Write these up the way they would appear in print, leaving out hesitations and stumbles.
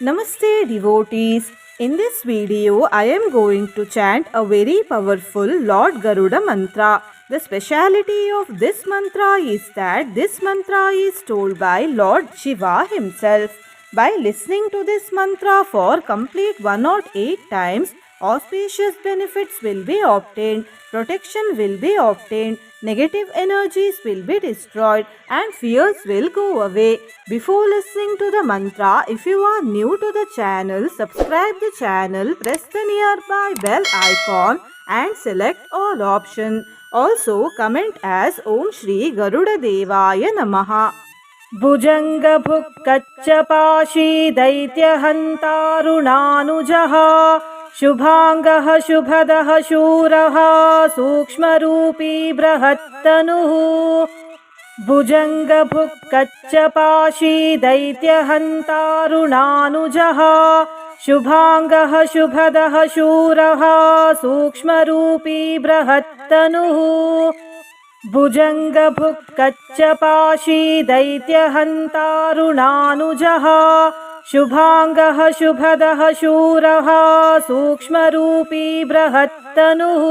Namaste devotees. In this video, I am going to chant a very powerful Lord Garuda mantra. The speciality of this mantra is that this mantra is told by Lord Shiva himself. By listening to this mantra for complete 108 times, auspicious benefits will be obtained, protection will be obtained, negative energies will be destroyed, and fears will go away. Before listening to the mantra, if you are new to the channel, subscribe the channel, press the nearby bell icon and select all option. Also comment as Om Shri Garuda Devaya Namaha. भुजङ्गभुक्कच्चपाशी दैत्यहन्तारुणानुजः शुभाङ्गः शुभदः शूरः सूक्ष्मरूपी बृहत्तनुः भुजङ्गभुक्कच्चपाशी दैत्यहन्तारुणानुजः शुभाङ्गः शुभदः शूरः सूक्ष्मरूपी बृहत्तनुः भुजङ्गभुक्कच्चपाशी दैत्यहन्तारुणानुजः शुभाङ्गः शुभदः शूरः सूक्ष्मरूपी बृहत्तनुः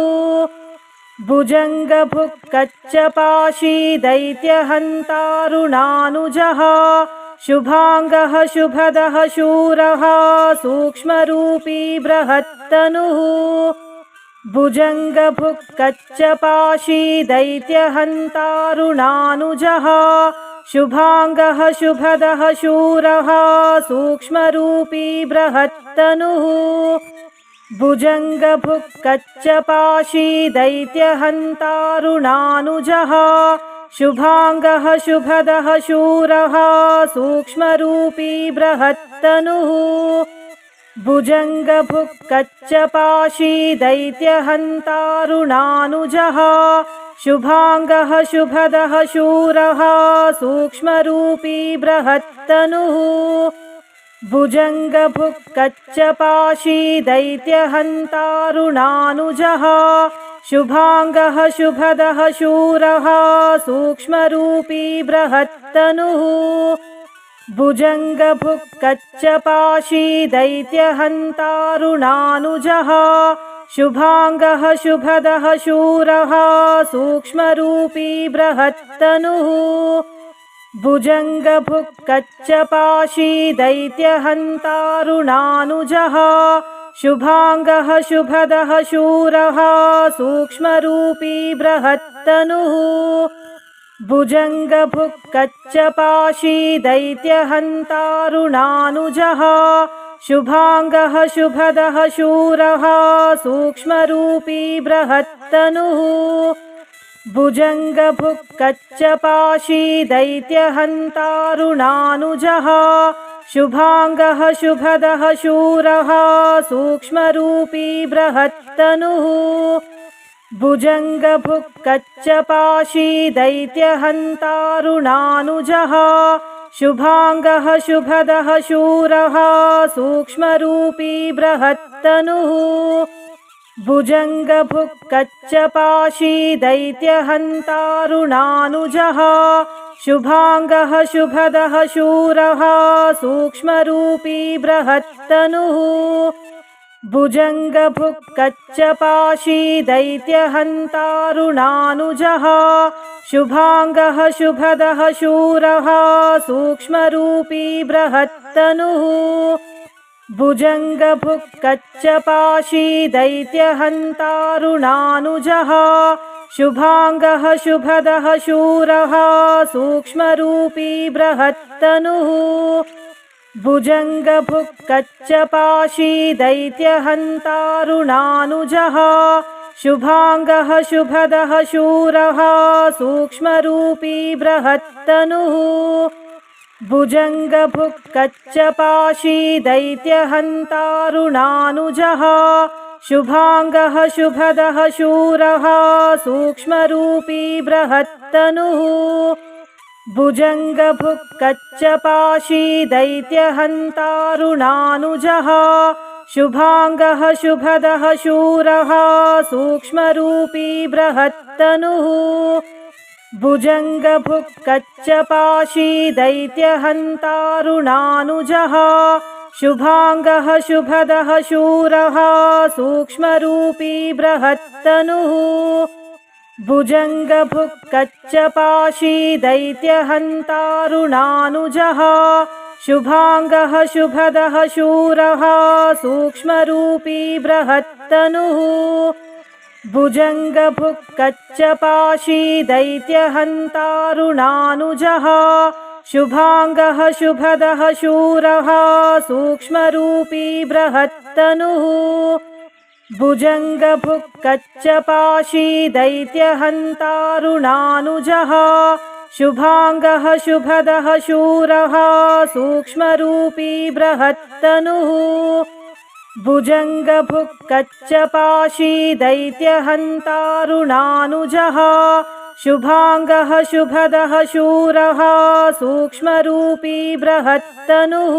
भुजङ्गभुक्कच्चपाशी दैत्यहन्तारुणानुजः शुभाङ्गः शुभदः शूरः सूक्ष्मरूपी बृहत्तनुः भुजङ्गभुक्कच्चपाशी दैत्यहन्तारुणानुजः शुभाङ्गः शुभदः शूरः सूक्ष्मरूपी बृहत्तनुः भुजङ्गभुक्कच्चपाशी दैत्यहन्तारुणानुजः शुभाङ्गः शुभदः शूरः सूक्ष्मरूपी बृहत्तनुः भुजङ्गभुक्कच्चपाशी दैत्यहन्तारुणानुजः शुभाङ्गः शुभदः शूरः सूक्ष्मरूपी बृहत्तनुः भुजङ्गभुक्कच्चपाशी दैत्यहन्तारुणानुजः शुभाङ्गः शुभदः शूरः सूक्ष्मरूपी बृहत्तनुः भुजङ्गभुक्कच्चपाशी दैत्यहन्तारुणानुजः शुभाङ्गः शुभदः शूरः सूक्ष्मरूपी बृहत्तनुः भुजङ्गभुक्कच्चपाशी दैत्यहन्तारुणानुजः शुभाङ्गः शुभदः शूरः सूक्ष्मरूपी बृहत्तनुः भुजङ्गभुक्कच्चपाशी दैत्यहन्तारुणानुजः शुभाङ्गः शुभदः शूरः सूक्ष्मरूपी बृहत्तनुः भुजङ्गभुक्कच्चपाशी दैत्यहन्तारुणानुजः शुभाङ्गः शुभदः शूरः सूक्ष्मरूपी बृहत्तनुः भुजङ्गभुक्कच्चपाशी दैत्यहन्तारुणानुजः शुभाङ्गः शुभदः शूरः सूक्ष्मरूपी बृहत्तनुः भुजङ्गभुक्कच्चपाशी दैत्यहन्तारुणानुजः शुभाङ्गः शुभदः शूरः सूक्ष्मरूपी बृहत्तनुः भुजङ्गभुक्कच्चपाशी दैत्यहन्तारुणानुजः शुभाङ्गः शुभदः शूरः सूक्ष्मरूपी बृहत्तनुः भुजङ्गभुक्कच्चपाशी दैत्यहन्तारुणानुजः शुभाङ्गः शुभदः शूरः सूक्ष्मरूपी बृहत्तनुः भुजङ्गभुक्कच्चपाशी दैत्यहन्तारुणानुजः शुभाङ्गः शुभदः शूरः सूक्ष्मरूपी बृहत्तनुः भुजङ्गभुक्कच्चपाशी दैत्यहन्तारुणानुजः शुभाङ्गः शुभदः शूरः सूक्ष्मरूपी बृहत्तनुः भुजङ्गभुक्कच्चपाशी दैत्यहन्तारुणानुजः शुभाङ्गः शुभदः शूरः सूक्ष्मरूपी बृहत्तनुः भुजङ्गभुक्कच्चपाशी दैत्यहन्तारुणानुजः शुभांगः शुभदः शूरः सूक्ष्मरूपी बृहत्तनुः भुजङ्गभुक् कच्चपाशी दैत्यहन्तारुणानुजः शुभांगः शुभदः शूरः सूक्ष्मरूपी बृहत्तनुः भुजङ्गभुक् कच्चपाशी दैत्यहन्तारुणानुजः शुभांगः शुभदः शूरः सूक्ष्मरूपी बृहत्तनुः भुजङ्गभुक् कच्चपाशी दैत्यहन्तारुणानुजः शुभांगः शुभदः शूरः सूक्ष्मरूपी बृहत्तनुः भुजङ्गभुक् कच्चपाशी दैत्यहन्तारुणानुजः शुभांगः शुभदः शूरः सूक्ष्मरूपी बृहत्तनुः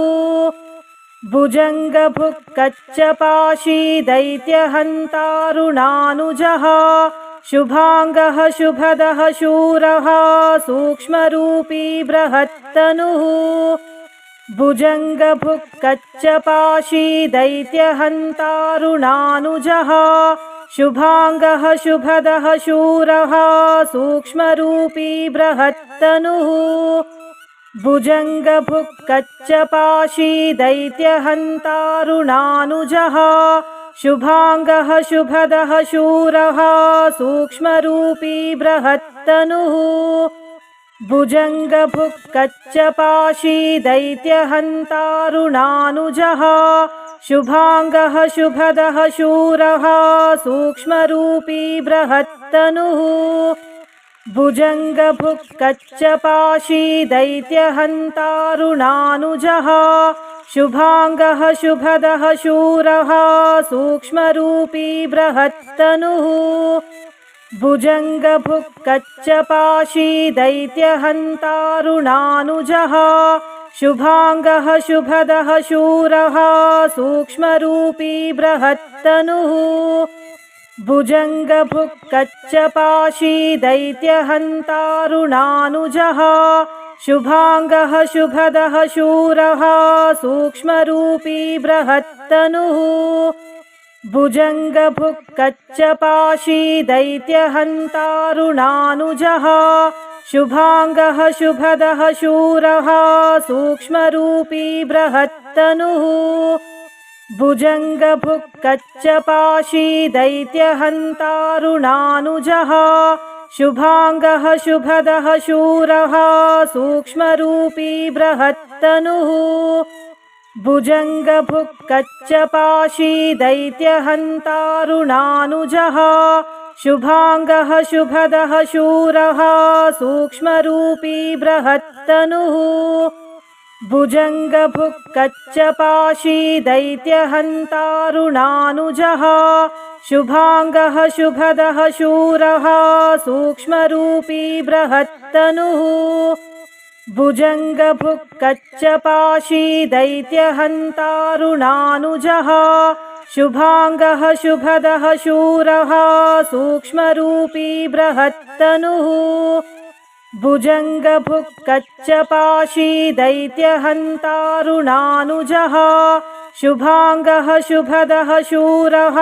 भुजङ्गभुक् कच्चपाशी दैत्यहन्तारुणानुजः शुभांगः शुभदः शूरः सूक्ष्मरूपी बृहत्तनुः भुजङ्गभुक् कच्चपाशी दैत्यहन्तारुणानुजः शुभांगः शुभदः शूरः सूक्ष्मरूपी बृहत्तनुः भुजङ्गभुक् कच्चपाशी दैत्यहन्तारुणानुजः शुभांगः शुभदः शूरः सूक्ष्मरूपी बृहत्तनुः भुजङ्गभुक् कच्चपाशी दैत्यहन्तारुणानुजः शुभांगः शुभदः शूरः सूक्ष्मरूपी बृहत्तनुः भुजङ्गभुक् कच्चपाशी दैत्यहन्तारुणानुजः शुभांगः शुभदः शूरः सूक्ष्मरूपी बृहत्तनुः भुजङ्गभुक् कच्चपाशी दैत्यहन्तारुणानुजः शुभांगः शुभदः शूरः सूक्ष्मरूपी बृहत्तनुः भुजङ्गभुक् कच्चपाशी दैत्यहन्तारुणानुजः शुभांगः शुभदः शूरः सूक्ष्मरूपी बृहत्तनुः भुजङ्गभुक् कच्चपाशी दैत्यहन्तारुणानुजः शुभांगः शुभदः शूरः सूक्ष्मरूपी बृहत्तनुः भुजङ्गभुक् कच्चपाशी दैत्यहन्तारुणानुजः शुभांगः शुभदः शूरः सूक्ष्मरूपी बृहत्तनुः भुजङ्गभुक् कच्चपाशी दैत्यहन्तारुणानुजः शुभांगः शुभदः शूरः सूक्ष्मरूपी बृहत्तनुः भुजङ्गभुक् कच्चपाशी दैत्यहन्तारुणानुजः शुभांगः शुभदः शूरः सूक्ष्मरूपी बृहत्तनुः भुजङ्गभुक् कच्चपाशी दैत्यहन्तारुणानुजः शुभांगः शुभदः शूरः सूक्ष्मरूपी बृहत्तनुः भुजङ्गभुक् कच्चपाशी दैत्यहन्तारुणानुजः शुभांगः शुभदः शूरः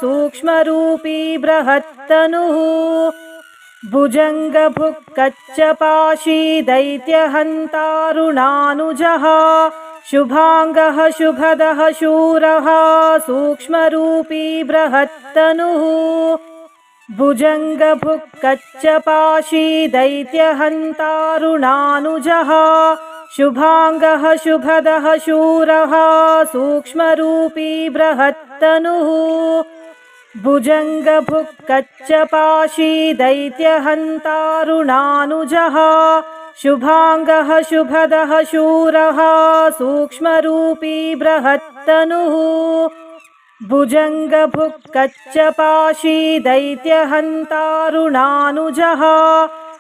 सूक्ष्मरूपी बृहत्तनुः भुजङ्गभुक् कच्चपाशी दैत्यहन्तारुणानुजः शुभांगः शुभदः शूरः सूक्ष्मरूपी बृहत्तनुः भुजङ्गभुक् कच्चपाशी दैत्यहन्तारुणानुजः शुभांगः शुभदः शूरः सूक्ष्मरूपी बृहत्तनुः भुजङ्गभुक् कच्चपाशी दैत्यहन्तारुणानुजः शुभांगः शुभदः शूरः सूक्ष्मरूपी बृहत्तनुः भुजङ्गभुक् कच्चपाशी दैत्यहन्तारुणानुजः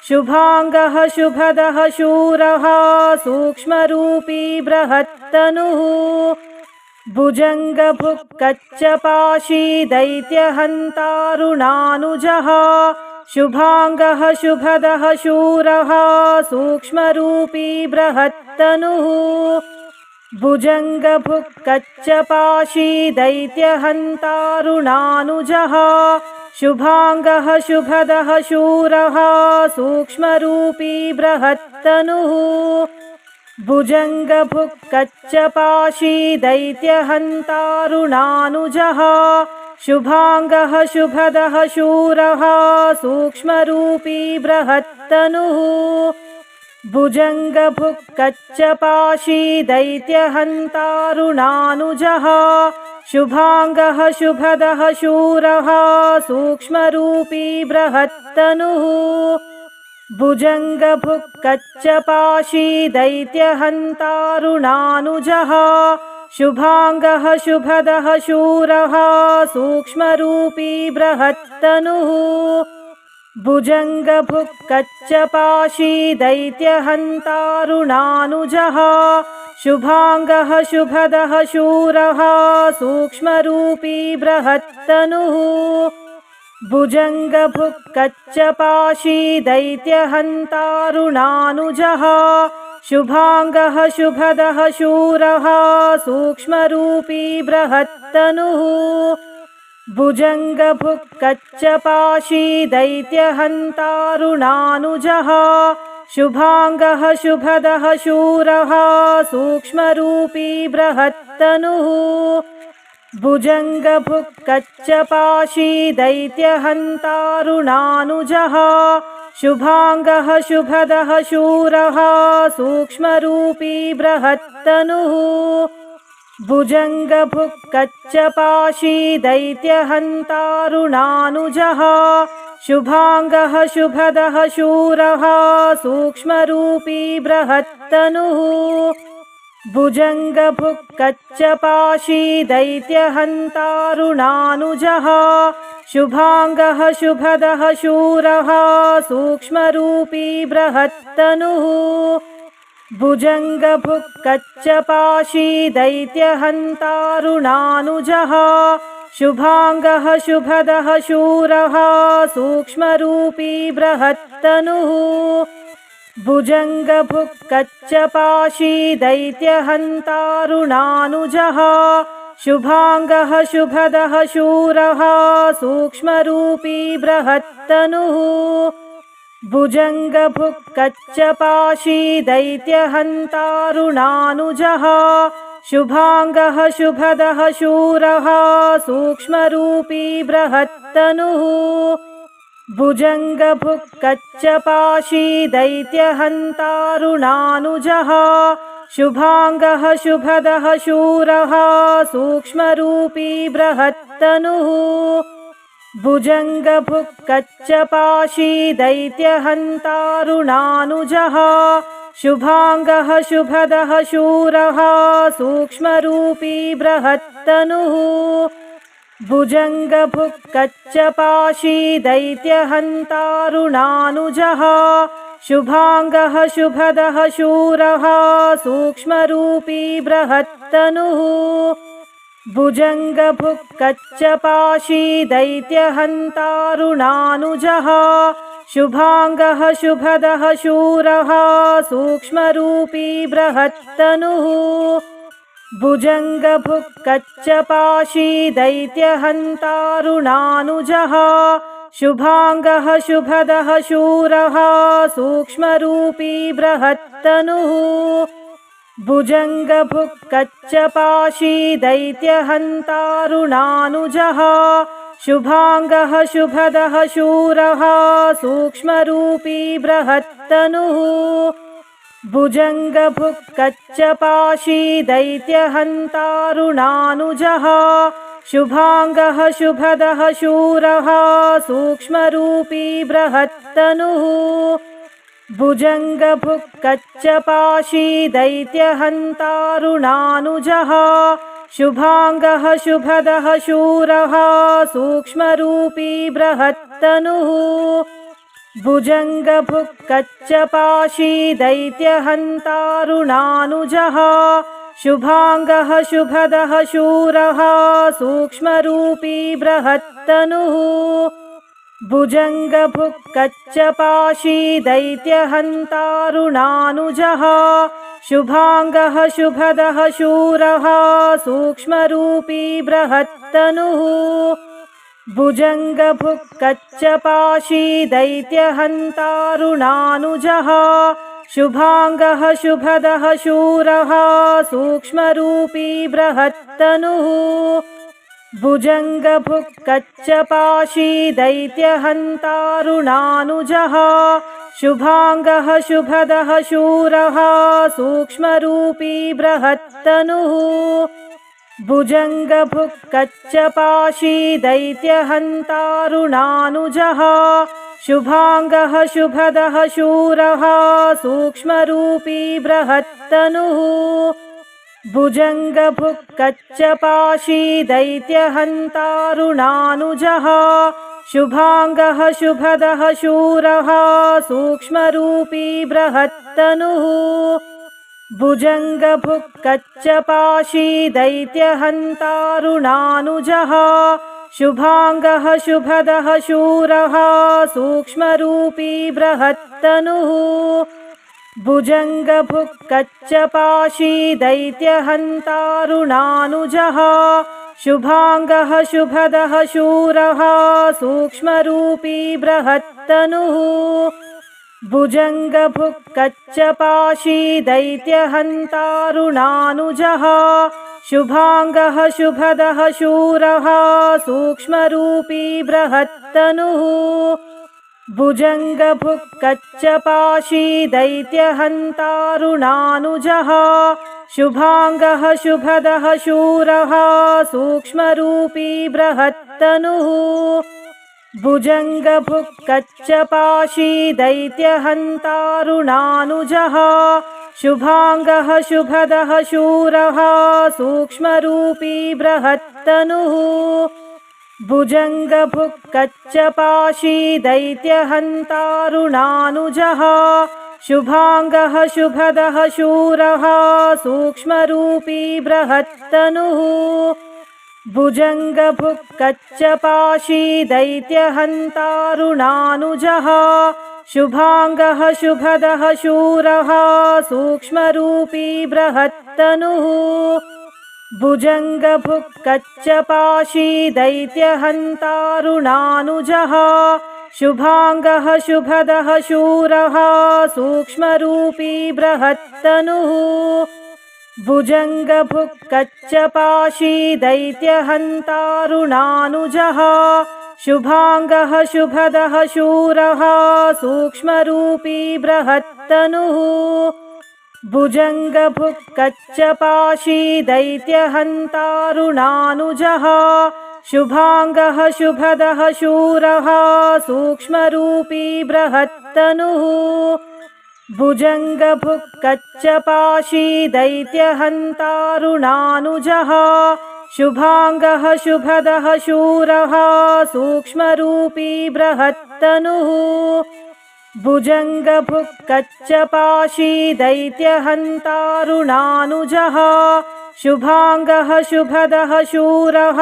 शुभांगः शुभदः शूरः सूक्ष्मरूपी बृहत्तनुः भुजङ्गभुक् कच्चपाशी दैत्यहन्तारुणानुजः शुभांगः शुभदः शूरः सूक्ष्मरूपी बृहत्तनुः भुजङ्गभुक्कच्चपाशी दैत्यहन्तारुणानुजः शुभाङ्गः शुभदः शूरः सूक्ष्मरूपी बृहत्तनुः भुजङ्गभुक्कच्चपाशी दैत्यहन्तारुणानुजः शुभाङ्गः शुभदः शूरः सूक्ष्मरूपी बृहत्तनुः भुजङ्गभुक्कच्चपाशी दैत्यहन्तारुणानुजः शुभाङ्गः शुभदः शूरः सूक्ष्मरूपी बृहत्तनुः भुजङ्गभुक्कच्चपाशी दैत्यहन्तारुणानुजः शुभाङ्गः शुभदः शूरः सूक्ष्मरूपी बृहत्तनुः भुजङ्गभुक्कच्चपाशी दैत्यहन्तारुणानुजः शुभाङ्गः शुभदः शूरः सूक्ष्मरूपी बृहत्तनुः भुजङ्गभुक्कच्चपाशी दैत्यहन्तारुणानुजः शुभाङ्गः शुभदः शूरः सूक्ष्मरूपी बृहत्तनुः भुजङ्गभुक्कच्चपाशी दैत्यहन्तारुणानुजः शुभाङ्गः शुभदः शूरः सूक्ष्मरूपी बृहत्तनुः भुजङ्गभुक्कच्चपाशी दैत्यहन्तारुणानुजः शुभाङ्गः शुभदः शूरः सूक्ष्मरूपी बृहत्तनुः भुजङ्गभुक्कच्चपाशी दैत्यहन्तारुणानुजः शुभाङ्गः शुभदः शूरः सूक्ष्मरूपी बृहत्तनुः भुजङ्गभुक्कच्चपाशी दैत्यहन्तारुणानुजः शुभाङ्गः शुभदः शूरः सूक्ष्मरूपी बृहत्तनुः भुजङ्गभुक्कच्चपाशी दैत्यहन्तारुणानुजः शुभाङ्गः शुभदः शूरः सूक्ष्मरूपी बृहत्तनुः भुजङ्गभुक्कच्चपाशी दैत्यहन्तारुणानुजः शुभाङ्गः शुभदः शूरः सूक्ष्मरूपी बृहत्तनुः भुजङ्गभुक्कच्चपाशी दैत्यहन्तारुणानुजः शुभाङ्गः शुभदः शूरः सूक्ष्मरूपी बृहत्तनुः भुजङ्गभुक्कच्चपाशी दैत्यहन्तारुणानुजः शुभाङ्गः शुभदः शूरः सूक्ष्मरूपी बृहत्तनुः भुजङ्गभुक्कच्चपाशी दैत्यहन्तारुणानुजः शुभाङ्गः शुभदः शूरः सूक्ष्मरूपी बृहत्तनुः भुजङ्गभुक्कच्चपाशी दैत्यहन्तारुणानुजः शुभाङ्गः शुभदः शूरः सूक्ष्मरूपी बृहत्तनुः भुजङ्गभुक्कच्चपाशी दैत्यहन्तारुणानुजः शुभाङ्गः शुभदः शूरः सूक्ष्मरूपी बृहत्तनुः भुजङ्गभुक्कच्चपाशी दैत्यहन्तारुणानुजः शुभाङ्गः शुभदः शूरः सूक्ष्मरूपी बृहत्तनुः भुजङ्गभुक्कच्चपाशी दैत्यहन्तारुणानुजः शुभाङ्गः शुभदः शूरः सूक्ष्मरूपी बृहत्तनुः भुजङ्गभुक्कच्चपाशी दैत्यहन्तारुणानुजः शुभाङ्गः शुभदः शूरः सूक्ष्मरूपी बृहत्तनुः भुजङ्गभुक्कच्चपाशी दैत्यहन्तारुणानुजः शुभाङ्गः शुभदः शूरः सूक्ष्मरूपी बृहत्तनुः भुजङ्गभुक्कच्चपाशी दैत्यहन्तारुणानुजः शुभाङ्गः शुभदः शूरः सूक्ष्मरूपी बृहत्तनुः भुजङ्गभुक्कच्चपाशी दैत्यहन्तारुणानुजः शुभाङ्गः शुभदः शूरः सूक्ष्मरूपी बृहत्तनुः भुजङ्गभुक्कच्चपाशी दैत्यहन्तारुणानुजः शुभाङ्गः शुभदः शूरः सूक्ष्मरूपी बृहत्तनुः भुजङ्गभुक्कच्चपाशी दैत्यहन्तारुणानुजः शुभाङ्गः शुभदः शूरः सूक्ष्मरूपी बृहत्तनुः भुजङ्गभुक्कच्चपाशी दैत्यहन्तारुणानुजः शुभाङ्गः शुभदः शूरः सूक्ष्मरूपी बृहत्तनुः भुजङ्गभुक्कच्चपाशी दैत्यहन्तारुणानुजः शुभाङ्गः शुभदः शूरः सूक्ष्मरूपी बृहत्तनुः भुजङ्गभुक्कच्चपाशी दैत्यहन्तारुणानुजः शुभाङ्गः शुभदः शूरः सूक्ष्मरूपी बृहत्तनुः भुजङ्गभुक्कच्चपाशी दैत्यहन्तारुणानुजः शुभाङ्गः शुभदः शूरः सूक्ष्मरूपी बृहत्तनुः भुजङ्गभुक्कच्चपाशी दैत्यहन्तारुणानुजः शुभाङ्गः शुभदः शूरः सूक्ष्मरूपी बृहत्तनुः भुजङ्गभुक्कच्चपाशी दैत्यहन्तारुणानुजः शुभाङ्गः शुभदः शूरः सूक्ष्मरूपी बृहत्तनुः भुजङ्गभुक्कच्चपाशी दैत्यहन्तारुणानुजः शुभाङ्गः शुभदः शूरः सूक्ष्मरूपी बृहत्तनुः भुजङ्गभुक्कच्चपाशी दैत्यहन्तारुणानुजः शुभाङ्गः शुभदः शूरः सूक्ष्मरूपी बृहत्तनुः भुजङ्गभुक्कच्चपाशी दैत्यहन्तारुणानुजः शुभाङ्गः शुभदः शूरः सूक्ष्मरूपी बृहत्तनुः भुजङ्गभुक्कच्चपाशी दैत्यहन्तारुणानुजः शुभाङ्गः शुभदः शूरः सूक्ष्मरूपी बृहत्तनुः भुजङ्गभुक्कच्चपाशी दैत्यहन्तारुणानुजः शुभाङ्गः शुभदः शूरः सूक्ष्मरूपी बृहत्तनुः भुजङ्गभुक्कच्चपाशी दैत्यहन्तारुणानुजः शुभाङ्गः शुभदः शूरः सूक्ष्मरूपी बृहत्तनुः भुजङ्गभुक्कच्चपाशी दैत्यहन्तारुणानुजः शुभाङ्गः शुभदः शूरः सूक्ष्मरूपी बृहत्तनुः भुजङ्गभुक्कच्चपाशी दैत्यहन्तारुणानुजः शुभाङ्गः शुभदः शूरः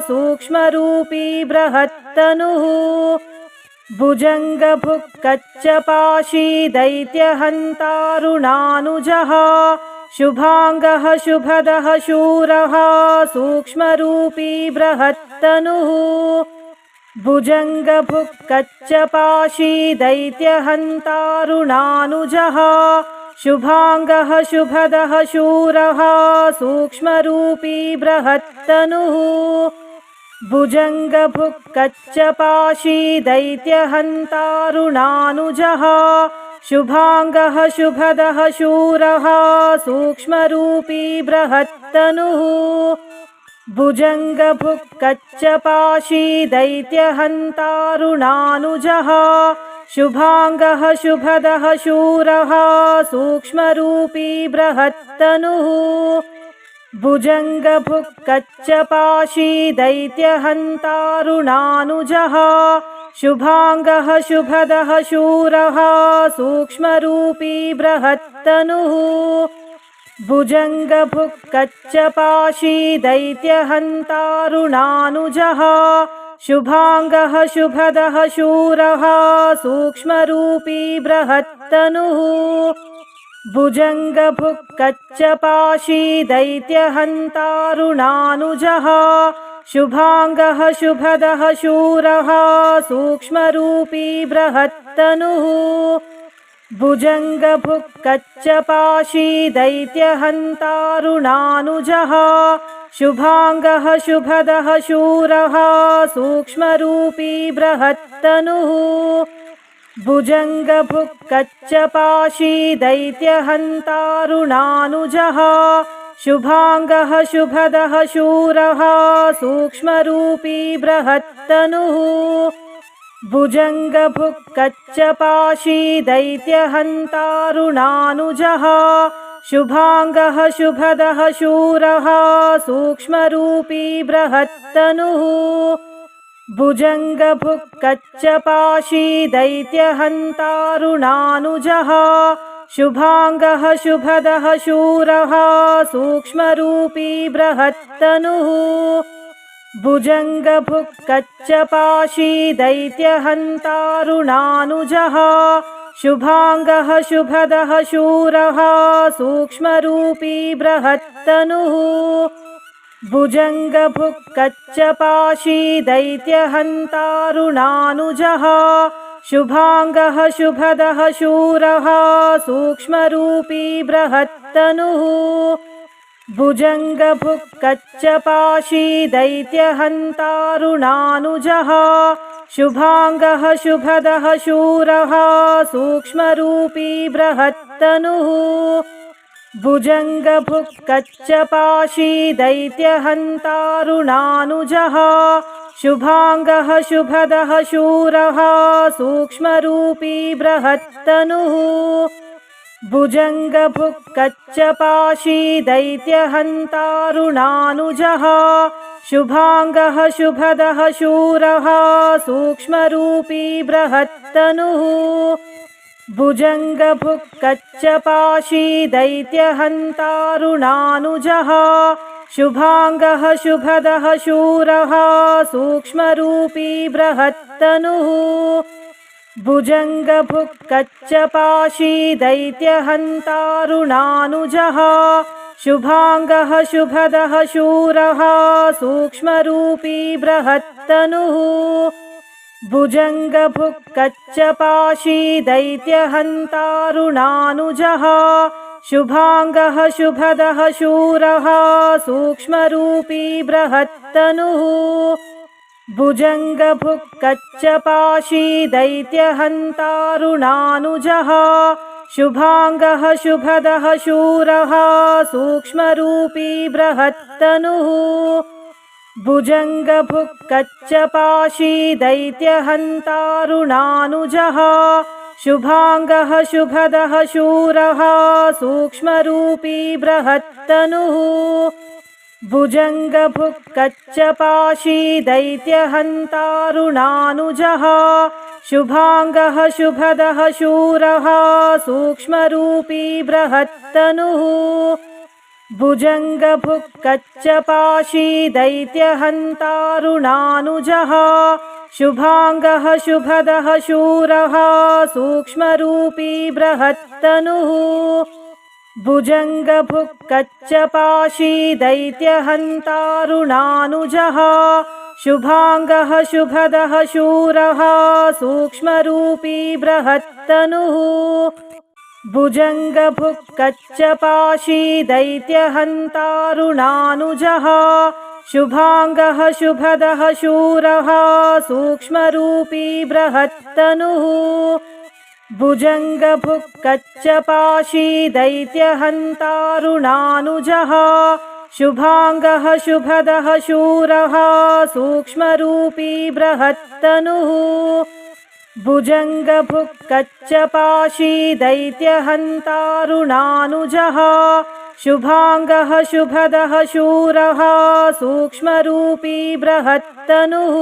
सूक्ष्मरूपी बृहत्तनुः भुजङ्गभुक्कच्चपाशी दैत्यहन्तारुणानुजः शुभाङ्गः शुभदः शूरः सूक्ष्मरूपी बृहत्तनुः भुजङ्गभुक्कच्चपाशी दैत्यहन्तारुणानुजः शुभाङ्गः शुभदः शूरः सूक्ष्मरूपी बृहत्तनुः भुजङ्गभुक्कच्चपाशी दैत्यहन्तारुणानुजः शुभाङ्गः शुभदः शूरः सूक्ष्मरूपी बृहत्तनुः भुजङ्गभुक्कच्चपाशी दैत्यहन्तारुणानुजः शुभाङ्गः शुभदः शूरः सूक्ष्मरूपी बृहत्तनुः भुजङ्गभुक्कच्चपाशी दैत्यहन्तारुणानुजः शुभाङ्गः शुभदः शूरः सूक्ष्मरूपी बृहत्तनुः भुजङ्गभुक्कच्चपाशी दैत्यहन्तारुणानुजः शुभाङ्गः शुभदः शूरः सूक्ष्मरूपी बृहत्तनुः भुजङ्गभुक् कच्चपाशी दैत्यहन्तारुणानुजः शुभाङ्गः शुभदः शूरः सूक्ष्मरूपी बृहत्तनुः भुजङ्गभुक् कच्चपाशी दैत्यहन्तारुणानुजः शुभाङ्गः शुभदः शूरः सूक्ष्मरूपी बृहत्तनुः भुजङ्गभुक् कच्चपाशी दैत्यहन्तारुणानुजः शुभाङ्गः शुभदः शूरः सूक्ष्मरूपी बृहत्तनुः भुजङ्गभुक् कच्चपाशी दैत्यहन्तारुणानुजः शुभाङ्गः शुभदः शूरः सूक्ष्मरूपी बृहत्तनुः भुजङ्गभुक् कच्चपाशी दैत्यहन्तारुणानुजः शुभाङ्गः शुभदः शूरः सूक्ष्मरूपी बृहत्तनुः भुजङ्गभुक् कच्चपाशी दैत्यहन्तारुणानुजः शुभाङ्गः शुभदः शूरः सूक्ष्मरूपी बृहत्तनुः भुजङ्गभुक् कच्चपाशी दैत्यहन्तारुणानुजः शुभाङ्गः शुभदः शूरः सूक्ष्मरूपी बृहत्तनुः भुजङ्गभुक् कच्चपाशी दैत्यहन्तारुणानुजः शुभाङ्गः शुभदः शूरः सूक्ष्मरूपी बृहत्तनुः भुजङ्गभुक् कच्चपाशी दैत्यहन्तारुणानुजः शुभाङ्गः शुभदः शूरः सूक्ष्मरूपी बृहत्तनुः भुजङ्गभुक् कच्चपाशी दैत्यहन्तारुणानुजः शुभाङ्गः शुभदः शूरः सूक्ष्मरूपी बृहत्तनुः भुजङ्गभुक् कच्चपाशी दैत्यहन्तारुणानुजः शुभाङ्गः शुभदः शूरः सूक्ष्मरूपी बृहत्तनुः भुजङ्गभुक् कच्चपाशी दैत्यहन्तारुणानुजः शुभाङ्गः शुभदः शूरः सूक्ष्मरूपी बृहत्तनुः भुजङ्गभुक् कच्चपाशी दैत्यहन्तारुणानुजः शुभाङ्गः शुभदः शूरः सूक्ष्मरूपी बृहत्तनुः भुजङ्गभुक् कच्चपाशी दैत्यहन्तारुणानुजः शुभाङ्गः शुभदः शूरः सूक्ष्मरूपी बृहत्तनुः भुजङ्गभुक् कच्चपाशी दैत्यहन्तारुणानुजः शुभाङ्गः शुभदः शूरः सूक्ष्मरूपी बृहत्तनुः भुजङ्गभुक् कच्चपाशी दैत्यहन्तारुणानुजः शुभाङ्गः शुभदः शूरः सूक्ष्मरूपी बृहत्तनुः भुजङ्गभुक् कच्चपाशी दैत्यहन्तारुणानुजः शुभाङ्गः शुभदः शूरः सूक्ष्मरूपी बृहत्तनुः भुजङ्गभुक् कच्चपाशी दैत्यहन्तारुणानुजः शुभाङ्गः शुभदः शूरः सूक्ष्मरूपी बृहत्तनुः भुजङ्गभुक् कच्चपाशी दैत्यहन्तारुणानुजः शुभाङ्गः शुभदः शूरः सूक्ष्मरूपी बृहत्तनुः भुजङ्गभुक् कच्चपाशी दैत्यहन्तारुणानुजः शुभाङ्गः शुभदः शूरः सूक्ष्मरूपी बृहत्तनुः भुजङ्गभुक् कच्चपाशी दैत्यहन्तारुणानुजः शुभाङ्गः शुभदः शूरः सूक्ष्मरूपी बृहत्तनुः